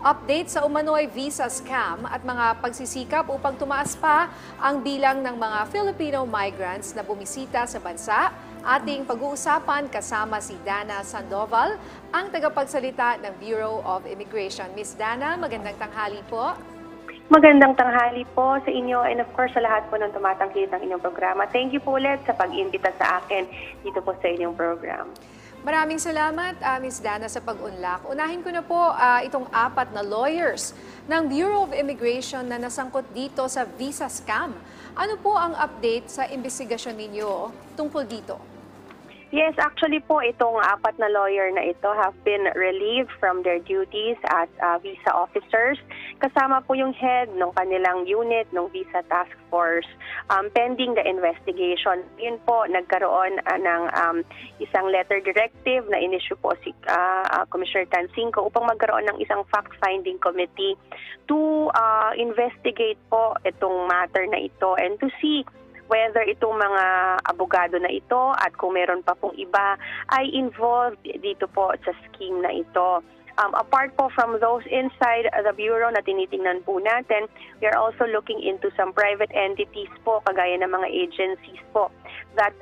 Update sa umano'y visa scam at mga pagsisikap upang tumaas pa ang bilang ng mga Filipino migrants na bumisita sa bansa. Ating pag-uusapan kasama si Dana Sandoval, ang tagapagsalita ng Bureau of Immigration. Miss Dana, magandang tanghali po. Magandang tanghali po sa inyo and of course sa lahat po ng tumatangkilik ng inyong programa. Thank you po ulit sa pag-imbita sa akin dito po sa inyong program. Maraming salamat, Ms. Dana, sa pag-unlak. Unahin ko na po itong 4 na lawyers ng Bureau of Immigration na nasangkot dito sa visa scam. Ano po ang update sa investigasyon ninyo tungkol dito? Yes, actually po itong 4 na lawyer na ito have been relieved from their duties as visa officers. Kasama po yung head ng kanilang unit ng visa task force pending the investigation. Yun po, nagkaroon ng isang letter directive na in-issue po si Commissioner Tansinko upang magkaroon ng isang fact-finding committee to investigate po itong matter na ito and to see whether itong mga abogado na ito at kung meron pa pong iba ay involved dito po sa scheme na ito. Apart po from those inside the Bureau na tinitingnan po natin, we are also looking into some private entities po, kagaya ng mga agencies po that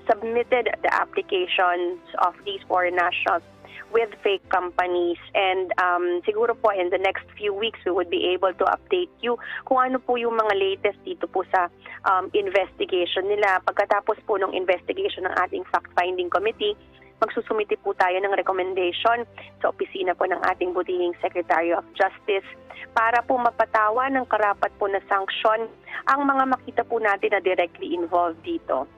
submitted the applications of these foreign nationals with fake companies. And siguro po in the next few weeks, we would be able to update you kung ano po yung mga latest dito po sa investigation nila. Pagkatapos po ng investigation ng ating fact-finding committee, magsusumite po tayo ng recommendation sa opisina po ng ating butihing Secretary of Justice para po mapatawa ng karapat po na sanksyon ang mga makita po natin na directly involved dito.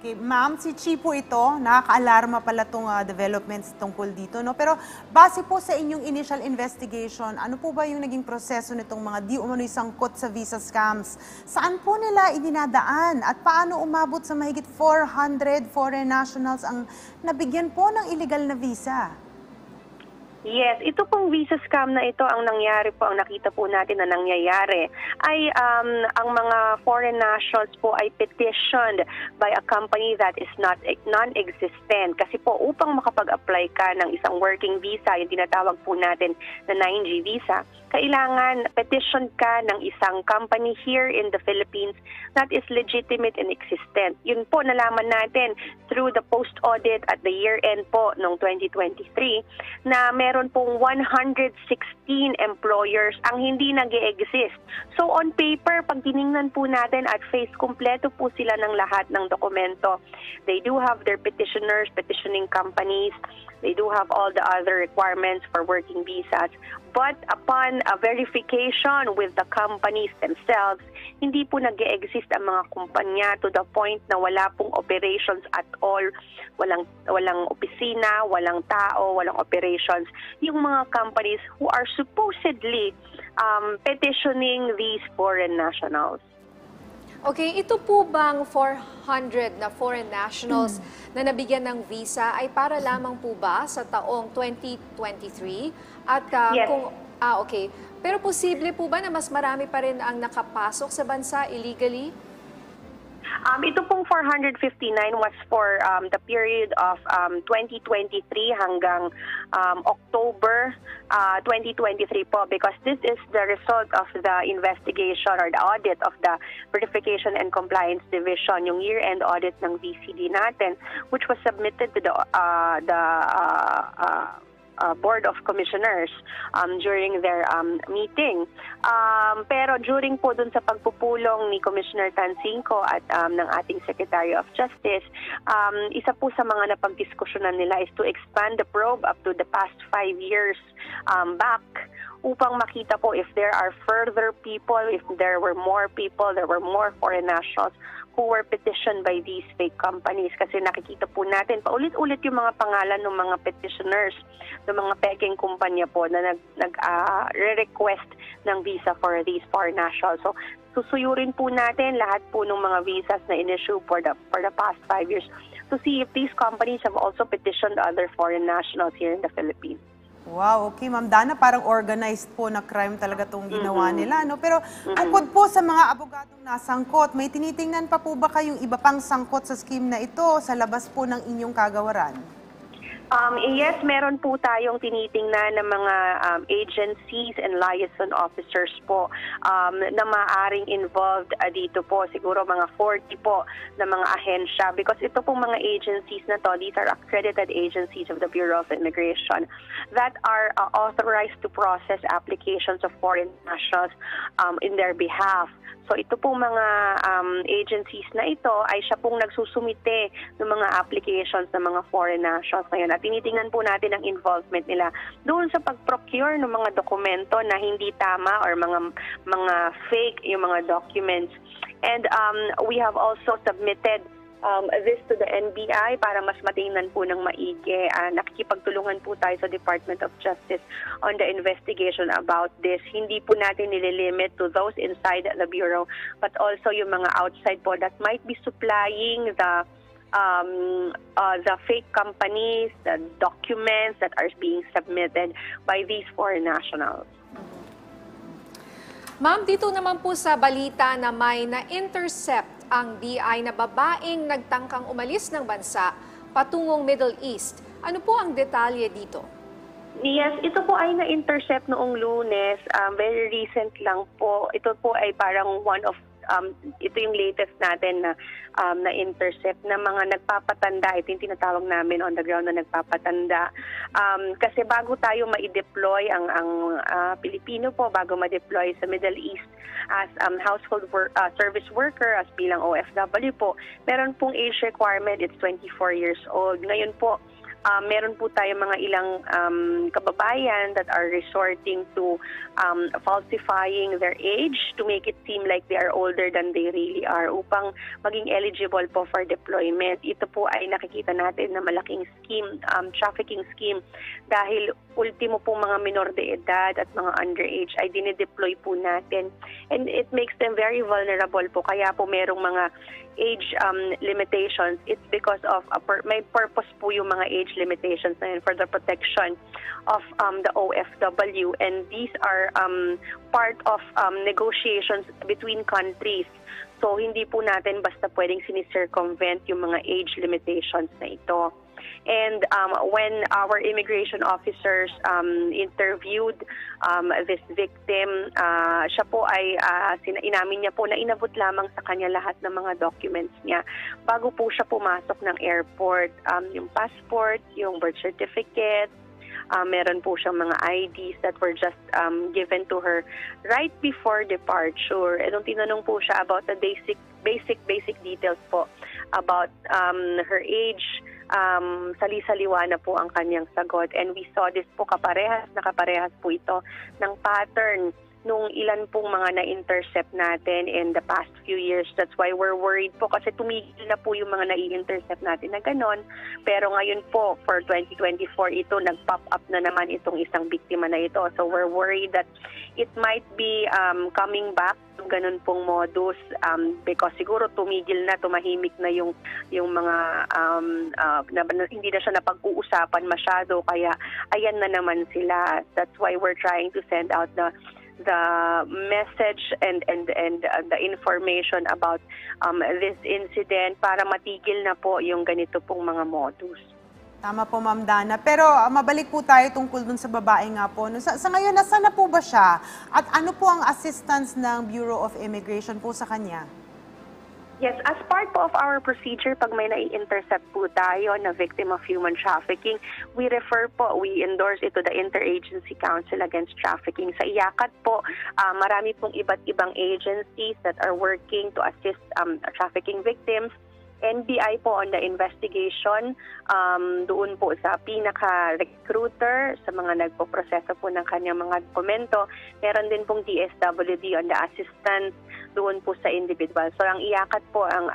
Okay, ma'am, si Chi po ito, nakaka-alarma pala itong developments tungkol dito, no? Pero base po sa inyong initial investigation, ano po ba yung naging proseso nitong mga di umano'y sangkot sa visa scams? Saan po nila idinadaan? At paano umabot sa mahigit 400 foreign nationals ang nabigyan po ng illegal na visa? Yes, ito pong visa scam na ito, ang nangyari po, ang nakita po natin na nangyayari ay ang mga foreign nationals po ay petitioned by a company that is non-existent. Kasi po upang makapag-apply ka ng isang working visa, yung tinatawag po natin na 9G visa, kailangan petition ka ng isang company here in the Philippines that is legitimate and existent. Yun po nalaman natin through the post-audit at the year-end po noong 2023 na meron pong 116 employers ang hindi nag-e-exist. So on paper, pag tiningnan po natin at face, kumpleto po sila ng lahat ng dokumento. They do have their petitioners, petitioning companies. They do have all the other requirements for working visas. But upon a verification with the companies themselves, hindi po nag-e-exist ang mga kumpanya to the point na wala pong operations at all. Walang opisina, walang tao, walang operations. Yung mga companies who are supposedly petitioning these foreign nationals. Okay, ito po bang 400 na foreign nationals na nabigyan ng visa ay para lamang po ba sa taong 2023? At Yes. okay. Pero posible po ba na mas marami pa rin ang nakapasok sa bansa illegally? Ito pong 459 was for the period of 2023 hanggang October 2023 po, because this is the result of the investigation or the audit of the Verification and Compliance Division, yung year-end audit ng VCD natin, which was submitted to the Board of Commissioners during their meeting. Pero during po dun sa pagpupulong ni Commissioner Tansinko at ng ating Secretary of Justice, isa po sa mga napagdiskusyonan nila is to expand the probe up to the past 5 years back upang makita po if there are further people, if there were more people, there were more foreign nationals who were petitioned by these fake companies. Kasi nakikita po natin, paulit-ulit yung mga pangalan ng mga petitioners, ng mga peking kumpanya po na nag-request ng visa for these foreign nationals. So, susuyurin po natin lahat po ng mga visas na in-issue for the past 5 years to see if these companies have also petitioned other foreign nationals here in the Philippines. Wow, okay, Ma'am Dana, parang organized po na crime talaga itong ginawa nila, no? Pero bukod po sa mga abogadong nasangkot, may tinitingnan pa po ba kayong iba pang sangkot sa scheme na ito sa labas po ng inyong kagawaran? Yes, meron po tayong tinitingnan ng mga agencies and liaison officers po na maaaring involved dito po. Siguro mga 40 po na mga ahensya because ito pong mga agencies na to, these are accredited agencies of the Bureau of Immigration that are authorized to process applications of foreign nationals in their behalf. So ito pong mga agencies na ito ay siya pong nagsusumite ng mga applications ng mga foreign nationals ngayon. At tinitingnan po natin ang involvement nila doon sa pag-procure ng mga dokumento na hindi tama or mga fake yung mga documents. And we have also submitted this to the NBI para mas matingnan po ng maigi. Nakikipagtulungan po tayo sa Department of Justice on the investigation about this. Hindi po natin nililimit to those inside the Bureau but also yung mga outside po that might be supplying the fake companies, the documents that are being submitted by these foreign nationals. Ma'am, dito naman po sa balita na may na-intercept ang BI na babaeng nagtangkang umalis ng bansa patungong Middle East. Ano po ang detalye dito? Yes, ito po ay na-intercept noong Lunes. Very recent lang po. Ito po ay parang one of ito yung latest natin na na-intercept na mga nagpapatanda. Ito yung tinatawag namin on the ground na nagpapatanda. Kasi bago tayo ma-deploy ang Pilipino po, bago ma-deploy sa Middle East as household service worker, as bilang OFW po, meron pong age requirement, it's 24 years old. Ngayon po, meron po tayo mga ilang kababayan that are resorting to falsifying their age to make it seem like they are older than they really are upang maging eligible po for deployment. Ito po ay nakikita natin na malaking scheme, trafficking scheme dahil ultimo po mga minor de edad at mga underage ay dinideploy po natin. And it makes them very vulnerable po. Kaya po merong mga age limitations. It's because of may purpose po yung mga age limitations na yun for the protection of the OFW, and these are part of negotiations between countries. So hindi po natin basta pwedeng sinicircumvent yung mga age limitations na ito. And when our immigration officers interviewed this victim, siya po ay inamin niya po na inabot lamang sa kanya lahat ng mga documents niya bago po siya pumasok ng airport. Yung passport, yung birth certificate, meron po siyang mga IDs that were just given to her right before departure. And nung tinanong po siya about the basic details po about her age, sali-saliwa na po ang kanyang sagot. And we saw this po kaparehas po ito ng pattern nung ilan pong mga na-intercept natin in the past few years. That's why we're worried po kasi tumigil na po yung mga na-intercept natin na ganon. Pero ngayon po, for 2024, ito nag-pop up na naman itong isang biktima na ito. So we're worried that it might be coming back to ganon pong modus because siguro tumigil na, tumahimik na yung mga hindi na siya napag-uusapan masyado. Kaya ayan na naman sila. That's why we're trying to send out the message and the information about this incident para matigil na po yung ganito pong mga modus. Tama po, Ma'am Dana. Pero mabalik po tayo tungkol dun sa babae nga po. Sa ngayon, nasaan na po ba siya? At ano po ang assistance ng Bureau of Immigration po sa kanya? Yes, as part po of our procedure, pag may nai-intercept po tayo na victim of human trafficking, we endorse it to the Interagency Council Against Trafficking. Sa IACAT po, marami pong iba't ibang agencies that are working to assist trafficking victims. NBI po on the investigation, doon po sa pinaka-recruiter, sa mga nagpo-proseso po ng kanyang mga dokumento. Meron din pong DSWD on the assistance doon po sa individual. So ang IACAT po ang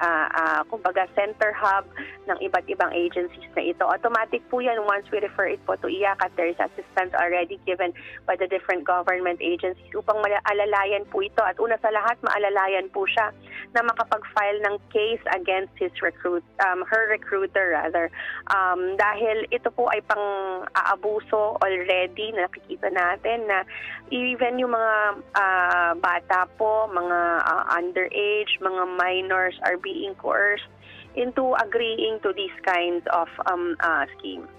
kumbaga center hub ng iba't ibang agencies na ito. Automatic po yan once we refer it po to IACAT. There is assistance already given by the different government agencies upang maalalayan po ito. At una sa lahat, maalalayan po siya na makapag-file ng case against her recruiter rather. Dahil ito po ay pang-aabuso already, nakikita natin na even yung mga bata po, mga underage, mga minors are being coerced into agreeing to these kinds of schemes.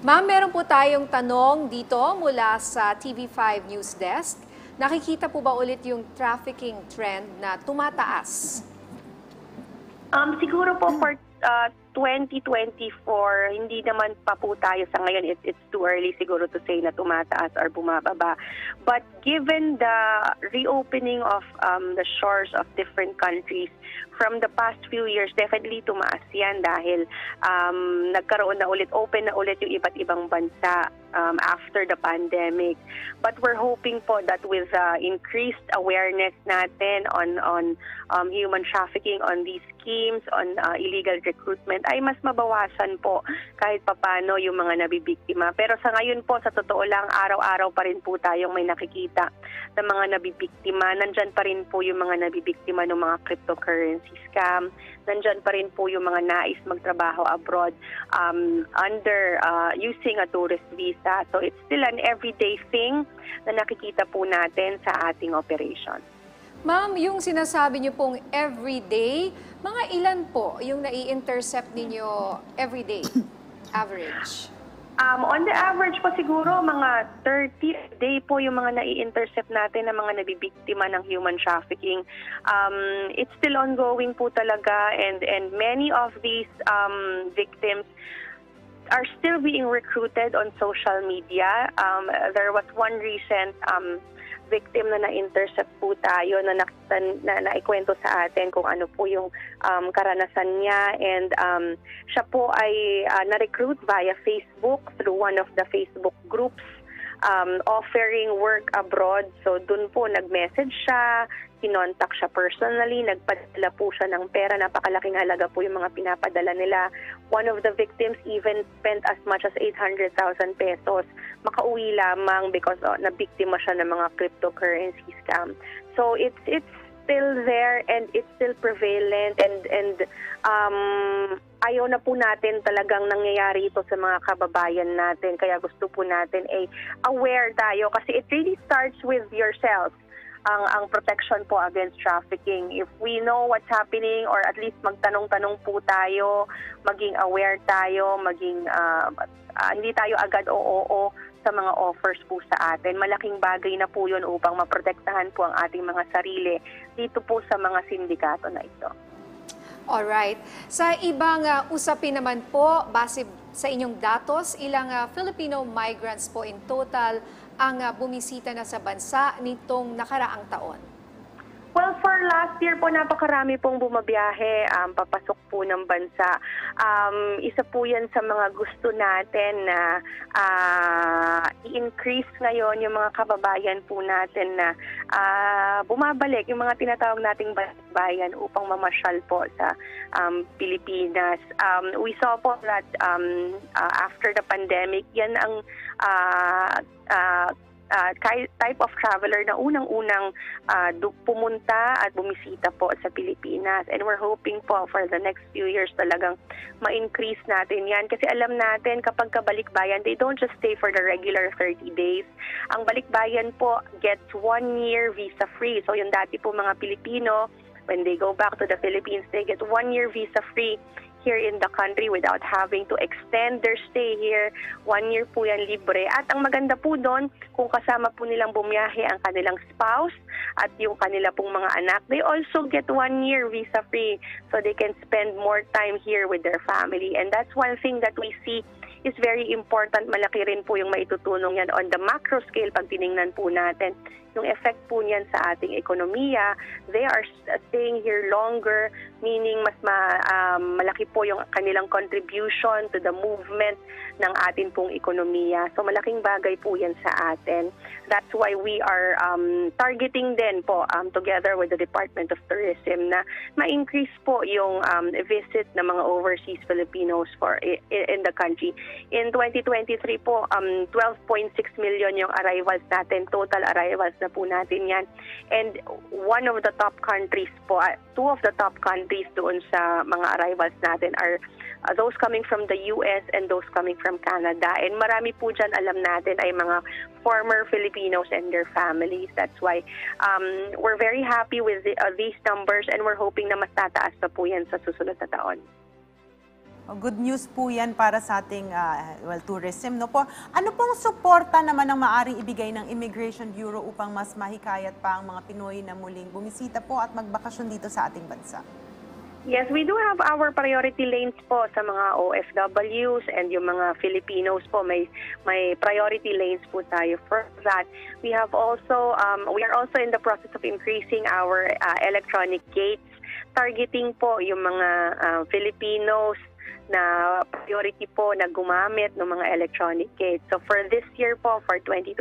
Ma'am, meron po tayong tanong dito mula sa TV5 News Desk. Nakikita po ba ulit yung trafficking trend na tumataas? Siguro po for 2024, hindi naman pa po tayo sa ngayon. It's too early siguro to say na tumataas or bumababa. But given the reopening of the shores of different countries from the past few years, definitely tumaas yan dahil nagkaroon na ulit, open na ulit yung iba't ibang bansa after the pandemic. But we're hoping po that with increased awareness natin on human trafficking, on these schemes, on illegal recruitment, ay mas mabawasan po kahit papano yung mga nabibiktima. Pero sa ngayon po, sa totoo lang, araw-araw pa rin po tayong may nakikita ng mga nabibiktima. Nandyan pa rin po yung mga nabibiktima ng mga cryptocurrency scam. Nandyan pa rin po yung mga nais magtrabaho abroad under using a tourist visa. So it's still an everyday thing na nakikita po natin sa ating operation. Ma'am, yung sinasabi niyo pong everyday, mga ilan po yung nai-intercept ninyo everyday, average? On the average po siguro mga 30 a day po yung mga nai-intercept natin na mga nabibiktima ng human trafficking. It's still ongoing po talaga and many of these victims are still being recruited on social media. There was one recent victim na na-intercept po tayo na naikwento sa atin kung ano po yung karanasan niya, and siya po ay na-recruit via Facebook through one of the Facebook groups offering work abroad. So dun po nag-message siya, kinontak siya personally, nagpadala po siya ng pera, napakalaking halaga po yung mga pinapadala nila. One of the victims even spent as much as 800,000 pesos. Makauwi lamang because nabiktima siya ng mga cryptocurrency scam. So it's still there and it's still prevalent and ayaw na po natin talagang nangyayari ito sa mga kababayan natin. Kaya gusto po natin ay aware tayo kasi it really starts with yourself. Ang protection po against trafficking. If we know what's happening or at least magtanong-tanong po tayo, maging aware tayo, maging hindi tayo agad oo sa mga offers po sa atin. Malaking bagay na po yun upang maprotektahan po ang ating mga sarili dito po sa mga sindikato na ito. Alright. Sa ibang usapin naman po, base sa inyong datos, ilang Filipino migrants po in total ang bumisita na sa bansa nitong nakaraang taon? Well, for last year po, napakarami pong bumabiyahe, papasok po ng bansa. Isa po yan sa mga gusto natin na i-increase ngayon yung mga kababayan po natin na bumabalik, yung mga tinatawag nating bayan upang mamasyal po sa Pilipinas. We saw po that after the pandemic, yan ang type of traveler na unang-unang pumunta at bumisita po sa Pilipinas. And we're hoping po for the next few years talagang ma-increase natin yan. Kasi alam natin kapag kabalikbayan, they don't just stay for the regular 30 days. Ang balikbayan po gets 1 year visa-free. So yung dati po mga Pilipino, when they go back to the Philippines, they get 1 year visa-free here in the country without having to extend their stay here. 1 year po yan libre. At ang maganda po doon, kung kasama po nilang bumiyahe ang kanilang spouse at yung kanila pong mga anak, they also get 1 year visa-free so they can spend more time here with their family. And that's one thing that we see is very important. Malaki rin po yung maitutulong yan on the macro scale pag tiningnan po natin yung effect po niyan sa ating ekonomiya. They are staying here longer, meaning mas malaki po yung kanilang contribution to the movement ng atin pong ekonomiya. So malaking bagay po yan sa atin. That's why we are targeting din po together with the Department of Tourism na ma-increase po yung visit ng mga overseas Filipinos in the country. In 2023 po, 12.6 million yung arrivals natin, total arrivals na po natin yan. And one of the top countries po, two of the top countries doon sa mga arrivals natin are those coming from the US and those coming from Canada. And marami po dyan alam natin ay mga former Filipinos and their families. That's why we're very happy with these numbers and we're hoping na mas tataas pa po yan sa susunod na taon. Good news po yan para sa ating tourism. No po. Ano pong suporta naman ang maaring ibigay ng Immigration Bureau upang mas mahikayat pa ang mga Pinoy na muling bumisita po at magbakasyon dito sa ating bansa? Yes, we do have our priority lanes po sa mga OFWs and yung mga Filipinos po. May priority lanes po tayo. For that, we are also in the process of increasing our electronic gates, targeting po yung mga Filipinos na priority po na gumamit ng mga electronic gates. So for this year po, for 2024,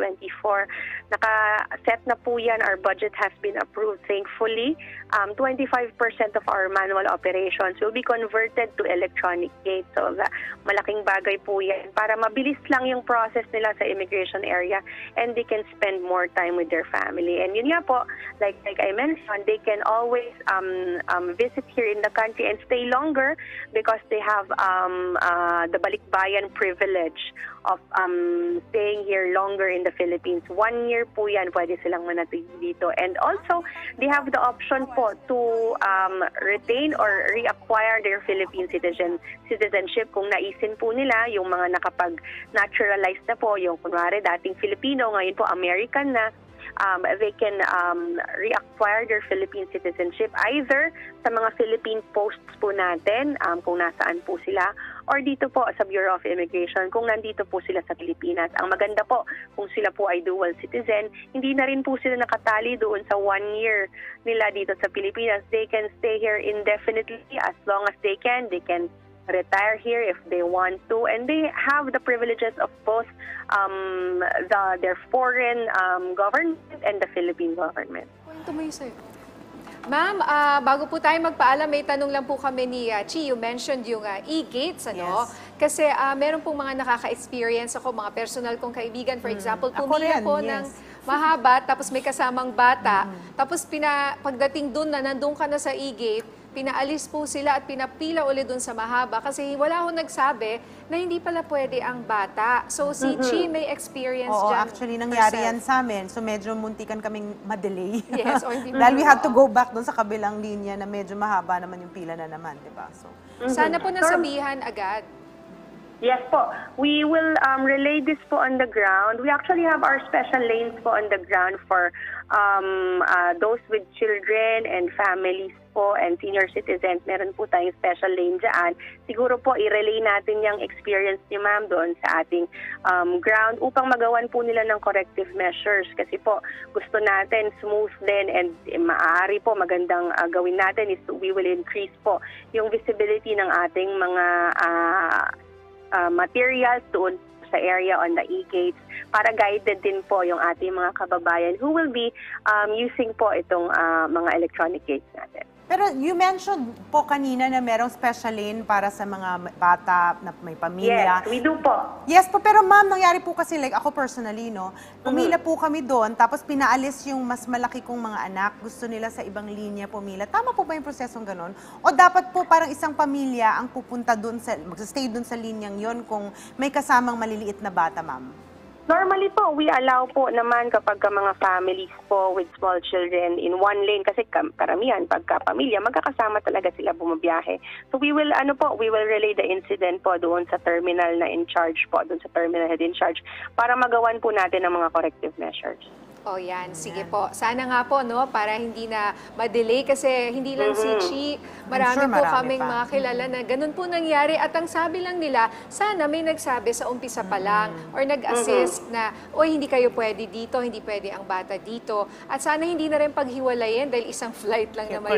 naka-set na po yan. Our budget has been approved, thankfully. 25% of our manual operations will be converted to electronic gates. So malaking bagay po yan para mabilis lang yung process nila sa immigration area and they can spend more time with their family. And yun nga po, like I mentioned, they can always visit here in the country and stay longer because they have the balikbayan privilege of staying here longer in the Philippines. 1 year po yan, pwede silang manatili dito. And also, they have the option po to retain or reacquire their Philippine citizenship kung naisin po nila yung mga nakapag-naturalize na po, yung kunwari dating Filipino, ngayon po American na. They can reacquire their Philippine citizenship either sa mga Philippine posts po natin kung nasaan po sila or dito po sa Bureau of Immigration kung nandito po sila sa Pilipinas. Ang maganda po kung sila po ay dual citizen, hindi na rin po sila nakatali doon sa 1 year nila dito sa Pilipinas. They can stay here indefinitely as long as they can. They can retire here if they want to, and they have the privileges of both their foreign government and the Philippine government. Ma'am, bago po tayo magpaalam, may tanong lang po kami ni Chi. You mentioned yung e-gates, ano? Yes. Kasi meron pong mga nakaka-experience ako, mga personal kong kaibigan. For example, pumila po ng mahaba, tapos may kasamang bata. Tapos pagdating dun na, nandun ka na sa e-gate, pinaalis po sila at pinapila ulit dun sa mahaba kasi wala akong nagsabi na hindi pala pwede ang bata. So si Chi may experience Oo, dyan. actually nangyari yan sa amin. So medyo muntikan kaming madelay. Yes, o hindi Dahil we had to go back dun sa kabilang linya na medyo mahaba naman yung pila na naman, di ba? So, Sana po nasabihan agad. Yes po. We will relay this po on the ground. We actually have our special lanes po on the ground for those with children and families po and senior citizens. Meron po tayong special lane dyan. Siguro po i-relay natin yung experience ni ma'am doon sa ating ground upang magawan po nila ng corrective measures. Kasi po gusto natin smooth din and maaari po magandang gawin natin is we will increase po yung visibility ng ating mga materials doon sa area on the e-gates para guided din po yung ating mga kababayan who will be using po itong mga electronic gates natin. pero you mentioned po kanina na merong special lane para sa mga bata na may pamilya. Yes, we do po. Yes po, pero ma'am, nangyari po kasi like ako personally, no? Pumila po kami doon, tapos pinaalis yung mas malaki kong mga anak. Gusto nila sa ibang linya pumila. Tama po ba yung prosesong ganon? O dapat po parang isang pamilya ang pupunta doon, mag-stay doon sa linyang yon kung may kasamang maliliit na bata, ma'am? Normally po, we allow po naman kapag mga families po with small children in one lane kasi karamihan pagka pamilya magkakasama talaga sila bumabiyahe. So we will we will relay the incident po doon sa terminal na in charge po, doon sa terminal head in charge para magawan po natin ang mga corrective measures. O yan, sige po. Sana nga po, no, para hindi na ma-delay kasi hindi lang si Chi, marami po kaming mga kilala na ganun po nangyari at ang sabi lang nila, sana may nagsabi sa umpisa pa lang or nag-assist na, oy, hindi kayo pwede dito, hindi pwede ang bata dito. At sana hindi na rin paghiwalayin dahil isang flight lang naman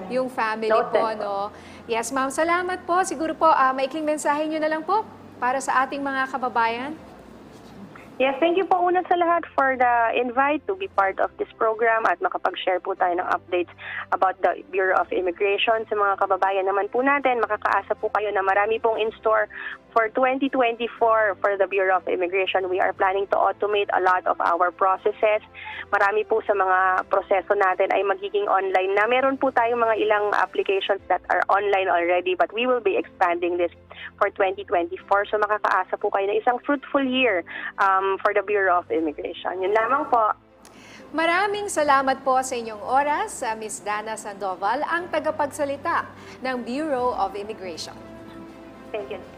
yung family po, no. Yes, ma'am, salamat po. Siguro po, maikling mensahe nyo na lang po para sa ating mga kababayan. Yes, thank you po una sa lahat for the invite to be part of this program at makapag-share po tayo ng updates about the Bureau of Immigration. Sa mga kababayan naman po natin, makakaasa po kayo na marami pong in store for 2024 for the Bureau of Immigration. We are planning to automate a lot of our processes. Marami po sa mga proseso natin ay magiging online na. Meron po tayong mga ilang applications that are online already but we will be expanding this for 2024. So makakaasa po kayo na isang fruitful year for the Bureau of Immigration. Yun lamang po. Maraming salamat po sa inyong oras, Ms. Dana Sandoval, ang tagapagsalita ng Bureau of Immigration. Thank you.